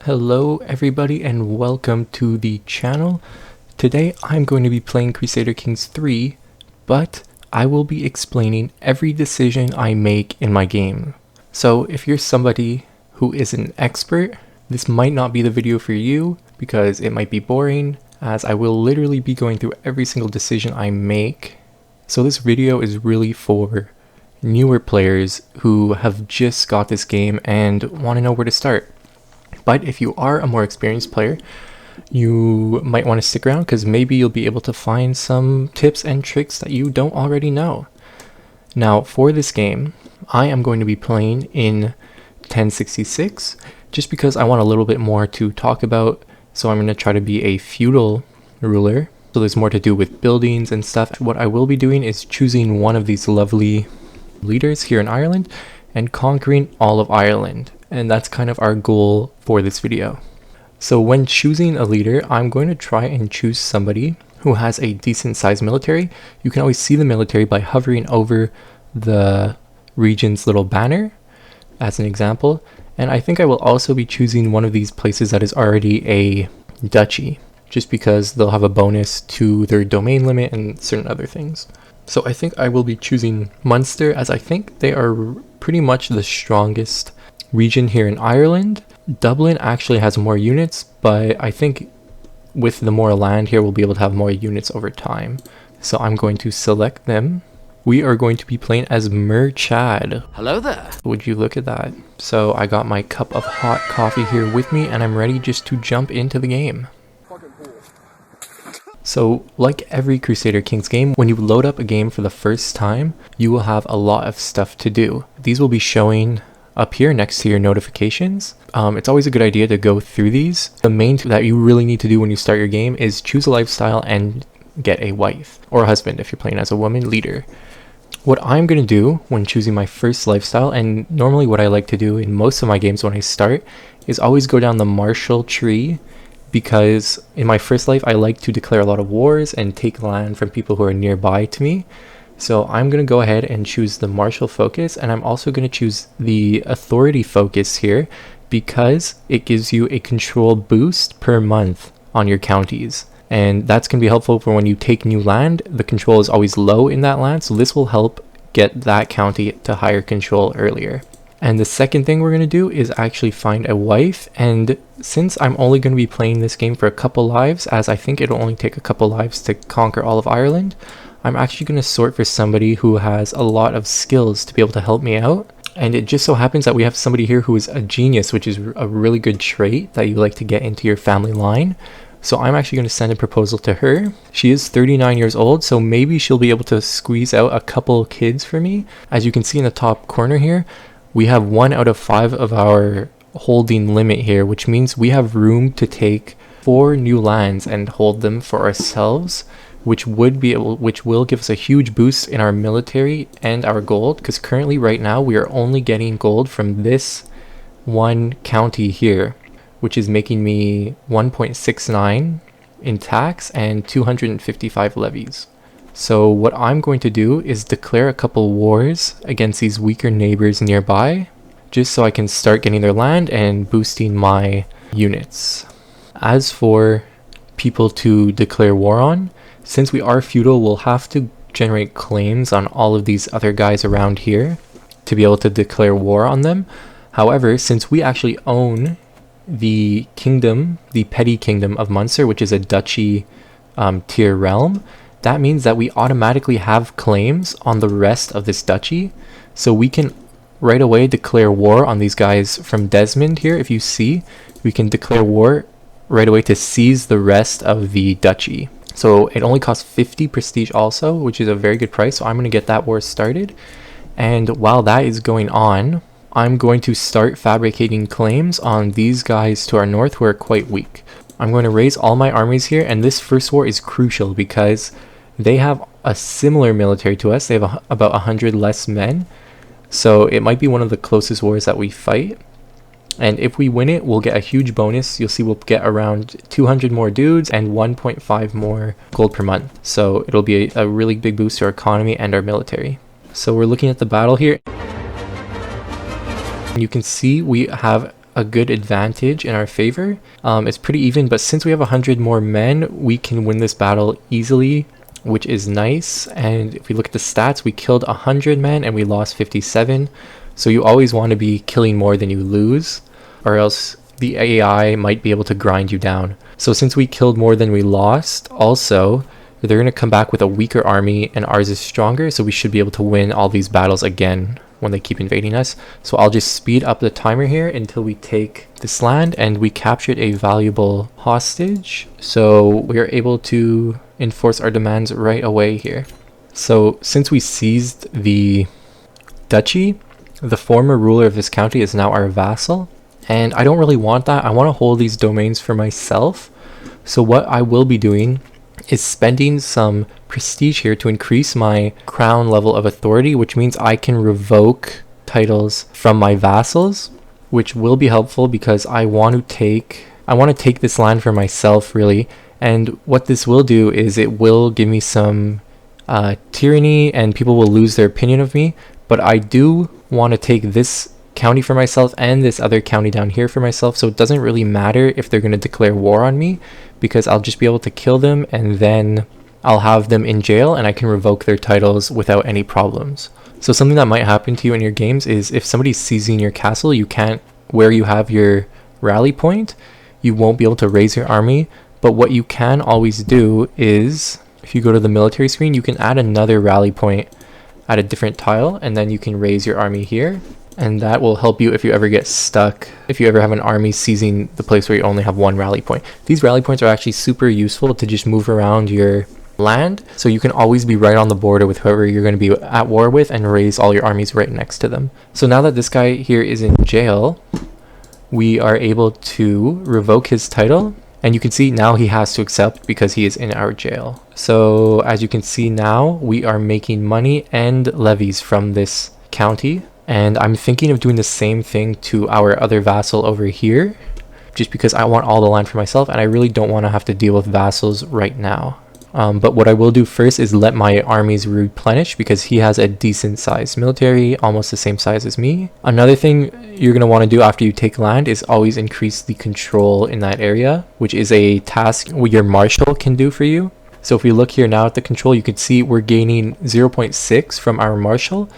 Hello everybody and welcome to the channel. Today I'm going to be playing Crusader Kings 3, but I will be explaining every decision I make in my game. So if you're somebody who is an expert, this might not be the video for you because it might be boring, as I will literally be going through every single decision I make. So this video is really for newer players who have just got this game and want to know where to start. But if you are a more experienced player, you might want to stick around because maybe you'll be able to find some tips and tricks that you don't already know. Now, for this game, I am going to be playing in 1066 just because I want a little bit more to talk about. So I'm going to try to be a feudal ruler. So there's more to do with buildings and stuff. What I will be doing is choosing one of these lovely leaders here in Ireland and conquering all of Ireland. And that's kind of our goal for this video. So when choosing a leader, I'm going to try and choose somebody who has a decent sized military. You can always see the military by hovering over the region's little banner as an example. And I think I will also be choosing one of these places that is already a duchy, just because they'll have a bonus to their domain limit and certain other things. So I think I will be choosing Munster, as I think they are pretty much the strongest region here in Ireland. Dublin actually has more units, but I think with the more land here we'll be able to have more units over time. So I'm going to select them. We are going to be playing as Chad. Hello there. Would you look at that? So I got my cup of hot coffee here with me and I'm ready just to jump into the game. So like every Crusader Kings game, when you load up a game for the first time, you will have a lot of stuff to do. These will be showing up here next to your notifications. It's always a good idea to go through these. The main thing that you really need to do when you start your game is choose a lifestyle and get a wife or a husband if you're playing as a woman leader. What I'm going to do when choosing my first lifestyle, and normally what I like to do in most of my games when I start, is always go down the martial tree, because in my first life I like to declare a lot of wars and take land from people who are nearby to me. So I'm going to go ahead and choose the martial focus, and I'm also going to choose the authority focus here because it gives you a control boost per month on your counties. And that's going to be helpful for when you take new land. The control is always low in that land, so this will help get that county to higher control earlier. And the second thing we're going to do is actually find a wife. And since I'm only going to be playing this game for a couple lives, as I think it'll only take a couple lives to conquer all of Ireland, I'm actually going to sort for somebody who has a lot of skills to be able to help me out. And it just so happens that we have somebody here who is a genius, which is a really good trait that you like to get into your family line. So I'm actually going to send a proposal to her. She is 39 years old, so maybe she'll be able to squeeze out a couple kids for me. As you can see in the top corner here, we have 1 out of 5 of our holding limit here, which means we have room to take 4 new lands and hold them for ourselves, which will give us a huge boost in our military and our gold, because currently right now we are only getting gold from this one county here, which is making me 1.69 in tax and 255 levies. So what I'm going to do is declare a couple wars against these weaker neighbors nearby, just so I can start getting their land and boosting my units. As for people to declare war on, since we are feudal, we'll have to generate claims on all of these other guys around here to be able to declare war on them. However, since we actually own the kingdom, the petty kingdom of Munster, which is a duchy tier realm, that means that we automatically have claims on the rest of this duchy. So we can right away declare war on these guys from Desmond here. If you see, we can declare war right away to seize the rest of the duchy. So it only costs 50 prestige also, which is a very good price. So I'm going to get that war started. And while that is going on, I'm going to start fabricating claims on these guys to our north who are quite weak. I'm going to raise all my armies here, and this first war is crucial because they have a similar military to us. They have about 100 less men. So it might be one of the closest wars that we fight. And if we win it, we'll get a huge bonus. You'll see we'll get around 200 more dudes and 1.5 more gold per month. So it'll be a really big boost to our economy and our military. So we're looking at the battle here. You can see we have a good advantage in our favor. It's pretty even, but since we have 100 more men, we can win this battle easily, which is nice. And if we look at the stats, we killed 100 men and we lost 57. So you always want to be killing more than you lose, or else the AI might be able to grind you down. So since we killed more than we lost, also they're going to come back with a weaker army and ours is stronger, so we should be able to win all these battles again when they keep invading us. So I'll just speed up the timer here until we take this land, and we captured a valuable hostage, so we are able to enforce our demands right away here. So since we seized the duchy, the former ruler of this county is now our vassal, and I don't really want that. I want to hold these domains for myself. So what I will be doing is spending some prestige here to increase my crown level of authority, which means I can revoke titles from my vassals, which will be helpful because I want to take this land for myself, really. And what this will do is it will give me some tyranny, and people will lose their opinion of me. But I do want to take this county for myself and this other county down here for myself, so it doesn't really matter if they're going to declare war on me, because I'll just be able to kill them and then I'll have them in jail and I can revoke their titles without any problems. So something that might happen to you in your games is if somebody's seizing your castle, you can't, where you have your rally point, you won't be able to raise your army. But what you can always do is, if you go to the military screen, you can add another rally point at a different tile, and then you can raise your army here. And that will help you if you ever get stuck, if you ever have an army seizing the place where you only have one rally point. These rally points are actually super useful to just move around your land, so you can always be right on the border with whoever you're going to be at war with and raise all your armies right next to them. So now that this guy here is in jail, we are able to revoke his title, and you can see now he has to accept because he is in our jail. So as you can see now, we are making money and levies from this county. And I'm thinking of doing the same thing to our other vassal over here, just because I want all the land for myself and I really don't want to have to deal with vassals right now. But what I will do first is let my armies replenish, because he has a decent sized military, almost the same size as me. Another thing you're going to want to do after you take land is always increase the control in that area, which is a task your marshal can do for you. So if we look here now at the control, you can see we're gaining 0.6 from our marshal,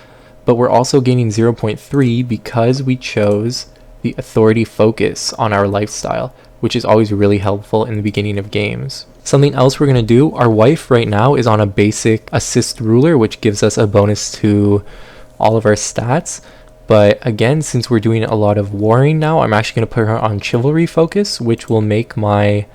but we're also gaining 0.3 because we chose the authority focus on our lifestyle, which is always really helpful in the beginning of games. Something else we're going to do, our wife right now is on a basic assist ruler, which gives us a bonus to all of our stats. But again, since we're doing a lot of warring now, I'm actually going to put her on chivalry focus, which will make my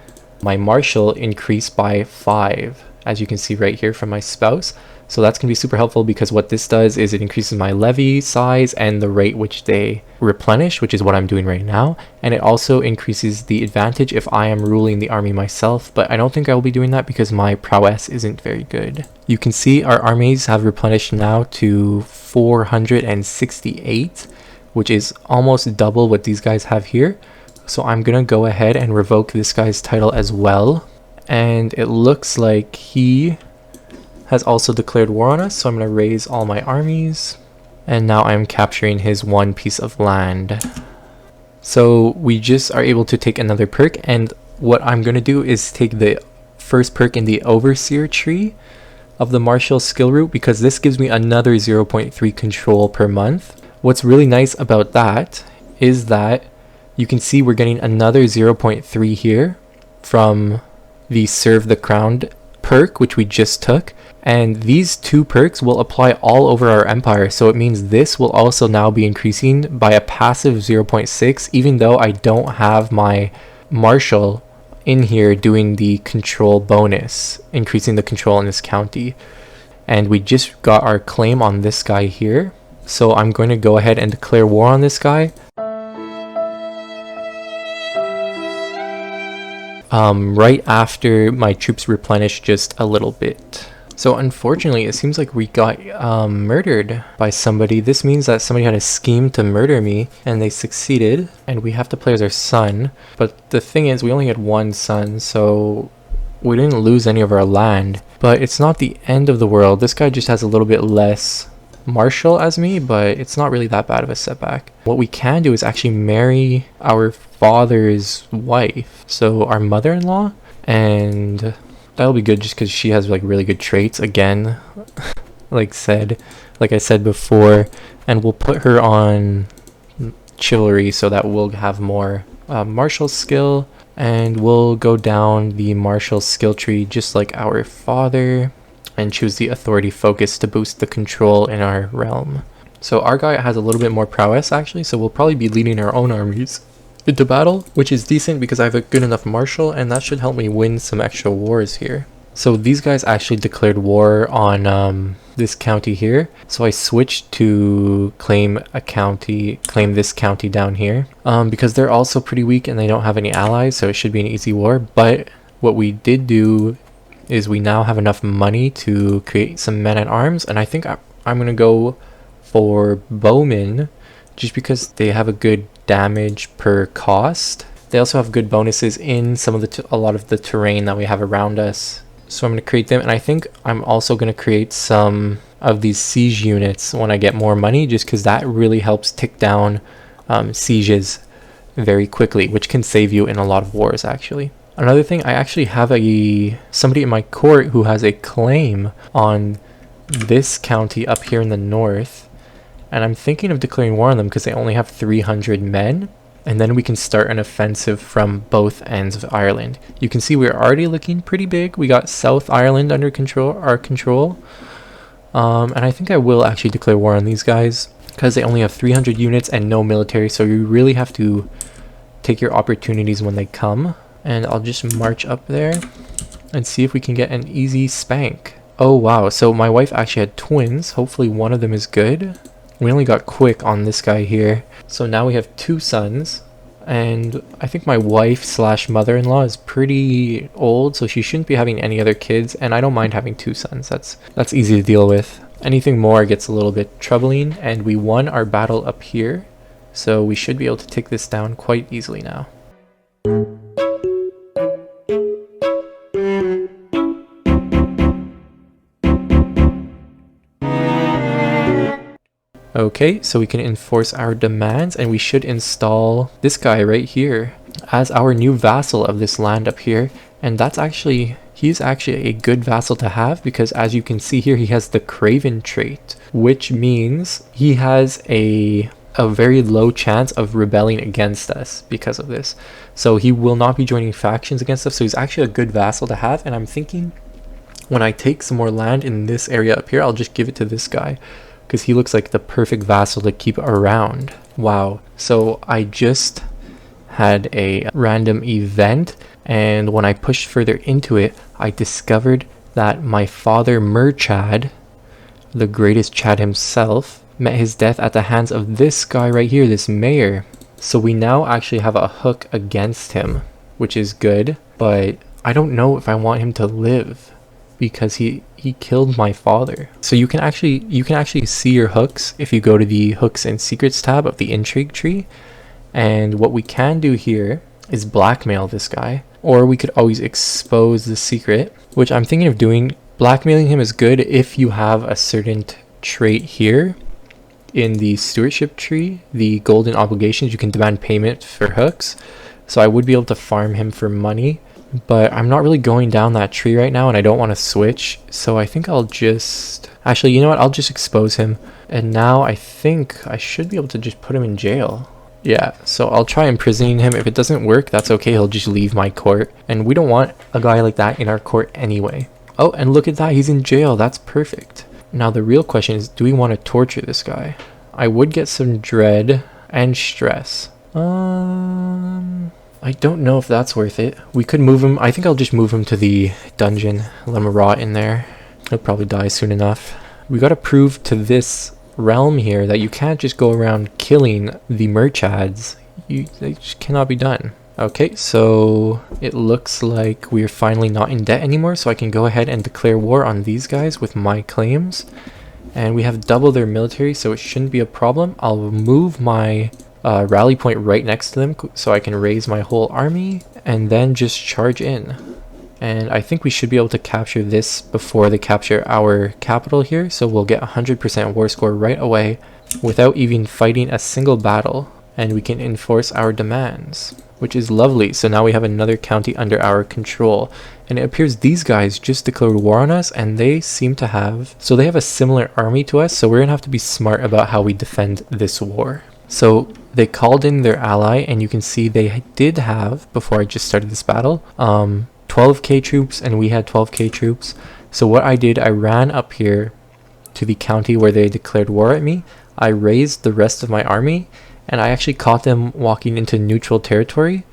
marshal increase by 5, as you can see right here from my spouse. So that's going to be super helpful, because what this does is it increases my levy size and the rate which they replenish, which is what I'm doing right now. And it also increases the advantage if I am ruling the army myself, but I don't think I will be doing that because my prowess isn't very good. You can see our armies have replenished now to 468, which is almost double what these guys have here. So I'm going to go ahead and revoke this guy's title as well. And it looks like he has also declared war on us, so I'm going to raise all my armies, and now I'm capturing his one piece of land. So we just are able to take another perk, and what I'm going to do is take the first perk in the overseer tree of the martial skill root, because this gives me another 0.3 control per month. What's really nice about that is that you can see we're getting another 0.3 here from the serve the crown perk, which we just took. And these two perks will apply all over our empire, so it means this will also now be increasing by a passive 0.6, even though I don't have my marshal in here doing the control bonus, increasing the control in this county. And we just got our claim on this guy here, so I'm going to go ahead and declare war on this guy. Right after my troops replenish just a little bit. So unfortunately, it seems like we got murdered by somebody. This means that somebody had a scheme to murder me, and they succeeded, and we have to play as our son. But the thing is, we only had one son, so we didn't lose any of our land. But it's not the end of the world. This guy just has a little bit less martial as me, but it's not really that bad of a setback. What we can do is actually marry our father's wife, so our mother-in-law, and that'll be good just because she has like really good traits again, like I said before, and we'll put her on chivalry so that we'll have more martial skill, and we'll go down the martial skill tree just like our father and choose the authority focus to boost the control in our realm. So our guy has a little bit more prowess actually, so we'll probably be leading our own armies into battle, which is decent because I have a good enough martial, and that should help me win some extra wars here. So these guys actually declared war on this county here, so I switched to claim this county down here because they're also pretty weak and they don't have any allies, so it should be an easy war. But what we did do is we now have enough money to create some men-at-arms, and I think I'm gonna go for bowmen just because they have a good damage per cost. They also have good bonuses in some of a lot of the terrain that we have around us. So I'm going to create them, and I think I'm also going to create some of these siege units when I get more money, just because that really helps tick down sieges very quickly, which can save you in a lot of wars actually. Another thing, I actually have somebody in my court who has a claim on this county up here in the north, and I'm thinking of declaring war on them because they only have 300 men. And then we can start an offensive from both ends of Ireland. You can see we're already looking pretty big. We got South Ireland under our control. And I think I will actually declare war on these guys because they only have 300 units and no military. So you really have to take your opportunities when they come. And I'll just march up there and see if we can get an easy spank. Oh, wow. So my wife actually had twins. Hopefully one of them is good. We only got quick on this guy here. So now we have 2 sons, and I think my wife slash mother-in-law is pretty old, so she shouldn't be having any other kids, and I don't mind having 2 sons. That's easy to deal with. Anything more gets a little bit troubling, and we won our battle up here, so we should be able to take this down quite easily now. Okay, so we can enforce our demands, and we should install this guy right here as our new vassal of this land up here. And he's actually a good vassal to have because, as you can see here, he has the Craven trait, which means he has a very low chance of rebelling against us because of this. So he will not be joining factions against us, so he's actually a good vassal to have. And I'm thinking when I take some more land in this area up here, I'll just give it to this guy, because he looks like the perfect vassal to keep around. Wow. So I just had a random event, and when I pushed further into it, I discovered that my father Merchad, the greatest Chad himself, met his death at the hands of this guy right here, this mayor. So we now actually have a hook against him, which is good, but I don't know if I want him to live because he killed my father. So you can actually see your hooks if you go to the hooks and secrets tab of the intrigue tree. And what we can do here is blackmail this guy, or we could always expose the secret, which I'm thinking of doing. Blackmailing him is good if you have a certain trait here in the stewardship tree, the golden obligations. You can demand payment for hooks, so I would be able to farm him for money. But I'm not really going down that tree right now, and I don't want to switch, so I think I'll just... Actually, you know what? I'll just expose him. And now I think I should be able to just put him in jail. Yeah, so I'll try imprisoning him. If it doesn't work, that's okay. He'll just leave my court. And we don't want a guy like that in our court anyway. Oh, and look at that. He's in jail. That's perfect. Now the real question is, do we want to torture this guy? I would get some dread and stress. I don't know if that's worth it. We could move him. I think I'll just move him to the dungeon. Let him rot in there. He'll probably die soon enough. We gotta prove to this realm here that you can't just go around killing the merchads. They just cannot be done. Okay, so it looks like we're finally not in debt anymore, so I can go ahead and declare war on these guys with my claims. And we have double their military, so it shouldn't be a problem. I'll move my rally point right next to them so I can raise my whole army and then just charge in. And I think we should be able to capture this before they capture our capital here. So we'll get 100% war score right away without even fighting a single battle. And we can enforce our demands, which is lovely. So now we have another county under our control. And it appears these guys just declared war on us, and they seem to have... So they have a similar army to us, so we're going to have to be smart about how we defend this war. So they called in their ally, and you can see they did have, before I just started this battle, 12k troops, and we had 12k troops. So what I did, I ran up here to the county where they declared war at me. I raised the rest of my army, and I actually caught them walking into neutral territory,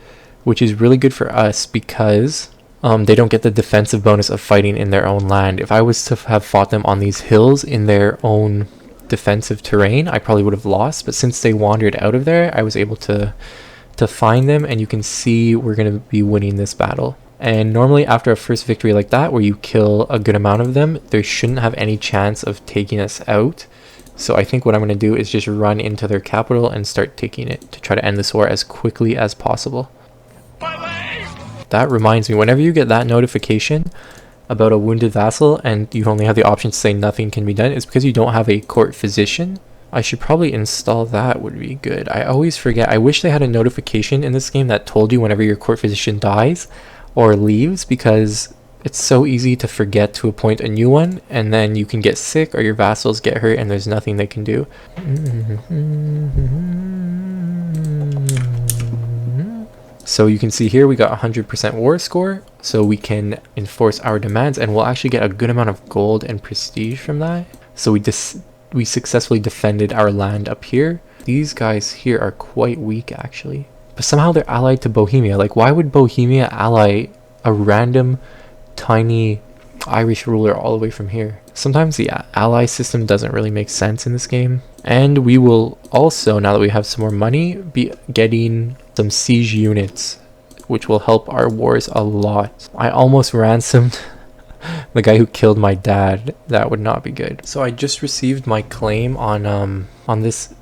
which is really good for us because they don't get the defensive bonus of fighting in their own land. If I was to have fought them on these hills in their own defensive terrain, I probably would have lost. But since they wandered out of there, I was able to find them, and you can see we're going to be winning this battle. And normally after a first victory like that, where you kill a good amount of them, they shouldn't have any chance of taking us out. So I think what I'm going to do is just run into their capital and start taking it to try to end this war as quickly as possible. That reminds me, whenever you get that notification about a wounded vassal and you only have the option to say nothing can be done, it's because you don't have a court physician. I should probably install that, would be good. I always forget. I wish they had a notification in this game that told you whenever your court physician dies or leaves, because it's so easy to forget to appoint a new one, and then you can get sick or your vassals get hurt and there's nothing they can do. So you can see here we got 100% war score, so we can enforce our demands, and we'll actually get a good amount of gold and prestige from that. So we successfully defended our land up here. These guys here are quite weak actually, but somehow they're allied to Bohemia. Like, why would Bohemia ally a random tiny Irish ruler all the way from here? Sometimes the ally system doesn't really make sense in this game. And we will also, now that we have some more money, be getting some siege units, which will help our wars a lot. I almost ransomed the guy who killed my dad. That would not be good. So I just received my claim on this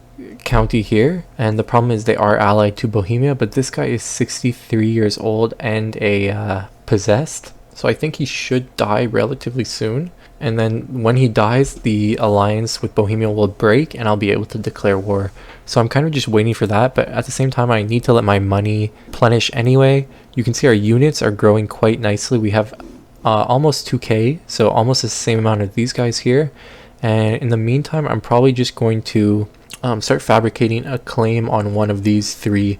county here, and the problem is they are allied to Bohemia, but this guy is 63 years old and a possessed, so I think he should die relatively soon. And then when he dies, the alliance with Bohemia will break and I'll be able to declare war. So I'm kind of just waiting for that, but at the same time I need to let my money replenish anyway. You can see our units are growing quite nicely. We have almost 2k, so almost the same amount of these guys here. And in the meantime, I'm probably just going to start fabricating a claim on one of these three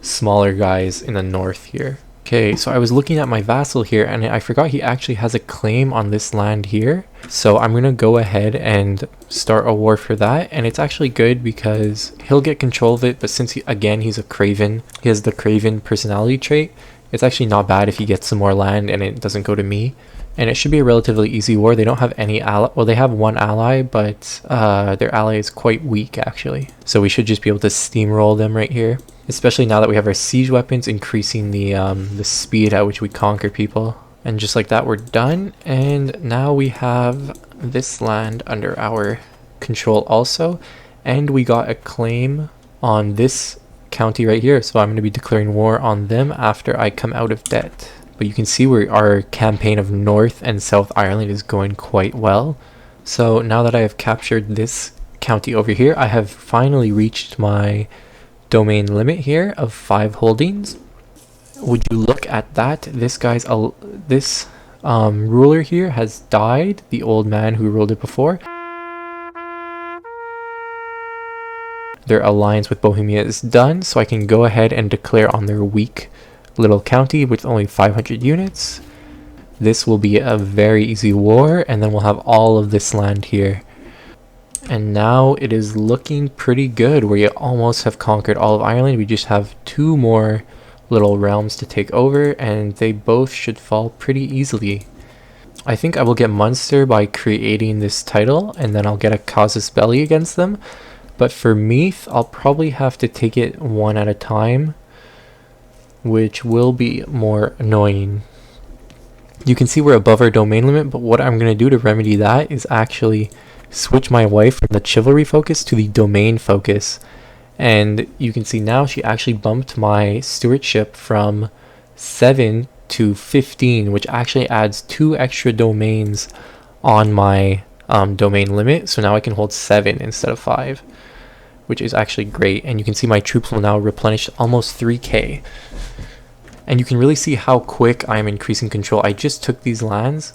smaller guys in the north here. Okay, so I was looking at my vassal here and I forgot he actually has a claim on this land here. So I'm going to go ahead and start a war for that. And it's actually good because he'll get control of it, but since he's a craven, he has the craven personality trait, it's actually not bad if he gets some more land and it doesn't go to me. And it should be a relatively easy war. They don't have any ally. Well, they have one ally, but their ally is quite weak actually. So we should just be able to steamroll them right here. Especially now that we have our siege weapons, increasing the speed at which we conquer people. And just like that, we're done. And now we have this land under our control also. And we got a claim on this county right here. So I'm going to be declaring war on them after I come out of debt. But you can see where our campaign of North and South Ireland is going quite well. So now that I have captured this county over here, I have finally reached my domain limit here of 5 holdings. Would you look at that? This guy's ruler here has died, the old man who ruled it before. Their alliance with Bohemia is done, so I can go ahead and declare on their weak little county with only 500 units. This will be a very easy war, and then we'll have all of this land here. And now it is looking pretty good. We almost have conquered all of Ireland. We just have 2 more little realms to take over, and they both should fall pretty easily. I think I will get Munster by creating this title, and then I'll get a casus belli against them. But for Meath, I'll probably have to take it one at a time, which will be more annoying. You can see we're above our domain limit, but what I'm going to do to remedy that is actually switch my wife from the chivalry focus to the domain focus. And you can see now she actually bumped my stewardship from 7 to 15, which actually adds 2 extra domains on my domain limit. So now I can hold 7 instead of 5, which is actually great. And you can see my troops will now replenish almost 3k. And you can really see how quick I'm increasing control. I just took these lands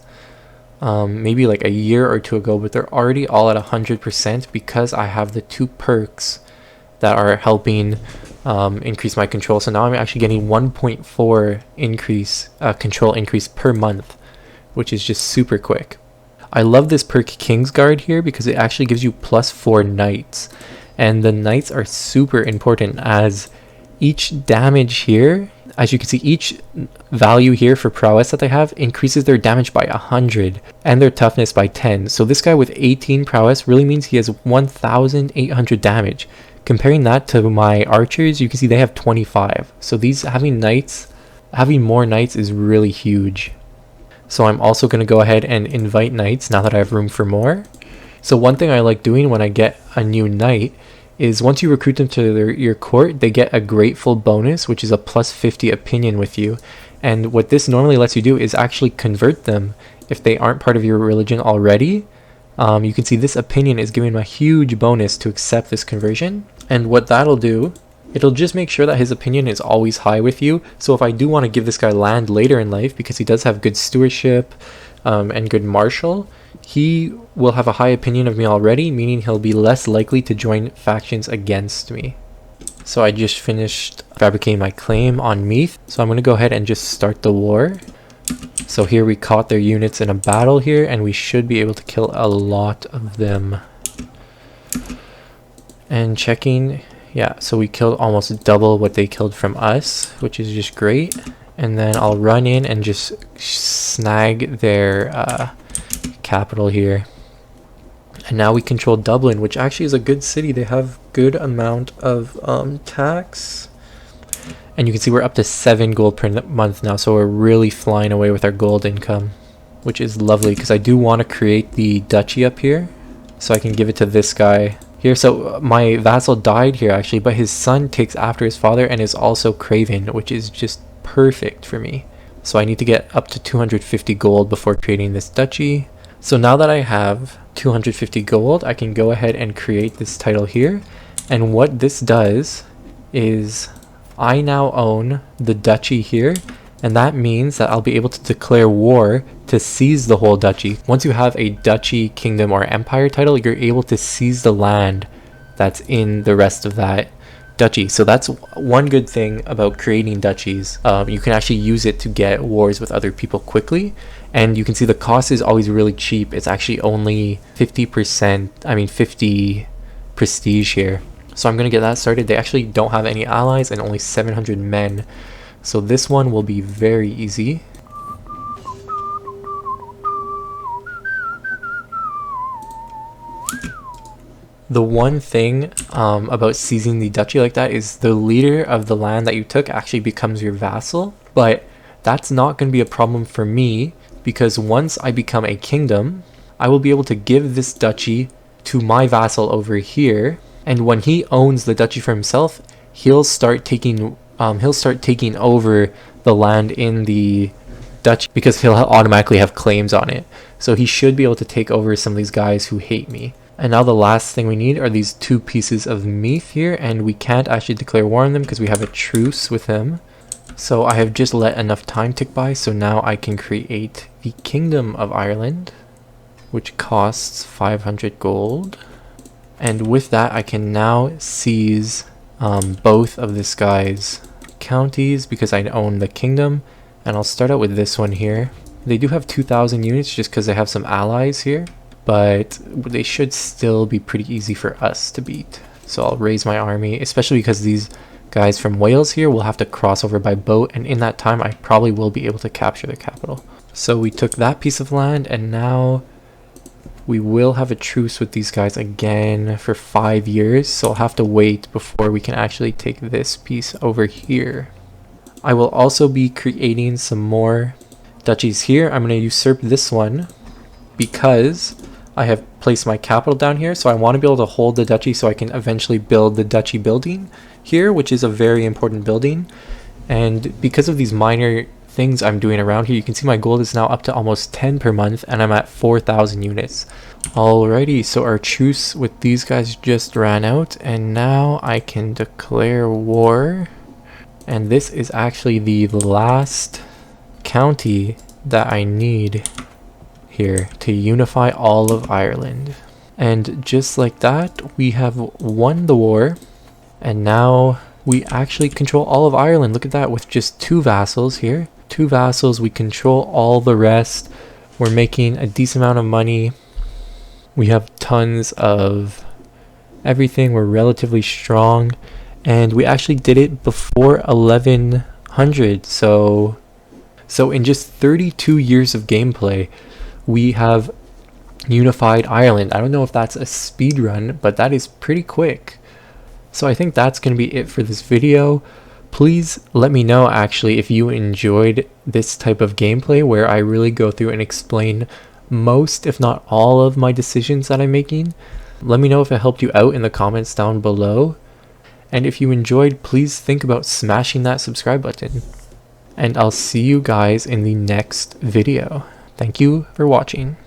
maybe like a year or 2 ago, but they're already all at 100% because I have the 2 perks that are helping increase my control. So now I'm actually getting 1.4 increase control increase per month, which is just super quick. I love this perk Kingsguard here because it actually gives you +4 knights, and the knights are super important as each damage here, as you can see, each value here for prowess that they have increases their damage by 100 and their toughness by 10. So this guy with 18 prowess really means he has 1,800 damage. Comparing that to my archers, you can see they have 25. So these having more knights is really huge. So I'm also going to go ahead and invite knights now that I have room for more. So one thing I like doing when I get a new knight is once you recruit them to your court, they get a grateful bonus, which is a +50 opinion with you. And what this normally lets you do is actually convert them if they aren't part of your religion already. You can see this opinion is giving him a huge bonus to accept this conversion. And what that'll do, it'll just make sure that his opinion is always high with you. So if I do want to give this guy land later in life, because he does have good stewardship and good martial, he will have a high opinion of me already, meaning he'll be less likely to join factions against me. So I just finished fabricating my claim on Meath. So I'm going to go ahead and just start the war. So here we caught their units in a battle here, and we should be able to kill a lot of them. And checking, yeah, so we killed almost double what they killed from us, which is just great. And then I'll run in and just snag their capital here. And now we control Dublin, which actually is a good city. They have good amount of tax. And you can see we're up to 7 gold per month now, so we're really flying away with our gold income, which is lovely because I do want to create the duchy up here so I can give it to this guy here. So my vassal died here actually, but his son takes after his father and is also craven, which is just perfect for me. So I need to get up to 250 gold before creating this duchy. So now that I have 250 gold, I can go ahead and create this title here. And what this does is I now own the duchy here, and that means that I'll be able to declare war to seize the whole duchy. Once you have a duchy, kingdom, or empire title, you're able to seize the land that's in the rest of that duchy. So that's one good thing about creating duchies. You can actually use it to get wars with other people quickly, and you can see the cost is always really cheap. It's actually only 50%, 50 prestige here. So I'm going to get that started. They actually don't have any allies and only 700 men. So this one will be very easy. The one thing about seizing the duchy like that is the leader of the land that you took actually becomes your vassal. But that's not going to be a problem for me, because once I become a kingdom, I will be able to give this duchy to my vassal over here. And when he owns the duchy for himself, he'll start taking over the land in the duchy because he'll automatically have claims on it. So he should be able to take over some of these guys who hate me. And now the last thing we need are these 2 pieces of Meath here, and we can't actually declare war on them because we have a truce with him. So I have just let enough time tick by, so now I can create the Kingdom of Ireland, which costs 500 gold. And with that, I can now seize both of this guy's counties because I own the kingdom. And I'll start out with this one here. They do have 2,000 units just because they have some allies here, but they should still be pretty easy for us to beat. So I'll raise my army, especially because these guys from Wales here will have to cross over by boat, and in that time I probably will be able to capture the capital. So we took that piece of land, and now we will have a truce with these guys again for 5 years, so I'll have to wait before we can actually take this piece over here. I will also be creating some more duchies here. I'm going to usurp this one because I have placed my capital down here, so I want to be able to hold the duchy so I can eventually build the duchy building here, which is a very important building. And because of these minor things I'm doing around here. You can see my gold is now up to almost 10 per month, and I'm at 4,000 units. Alrighty, so our truce with these guys just ran out, and now I can declare war. And this is actually the last county that I need here to unify all of Ireland. And just like that, we have won the war, and now we actually control all of Ireland. Look at that, with just 2 vassals here. 2 vassals, we control all the rest. We're making a decent amount of money. We have tons of everything. We're relatively strong, and we actually did it before 1100. So in just 32 years of gameplay, we have unified Ireland. I don't know if that's a speed run, but that is pretty quick. So I think that's going to be it for this video. Please let me know actually if you enjoyed this type of gameplay where I really go through and explain most, if not all, of my decisions that I'm making. Let me know if it helped you out in the comments down below. And if you enjoyed, please think about smashing that subscribe button. And I'll see you guys in the next video. Thank you for watching.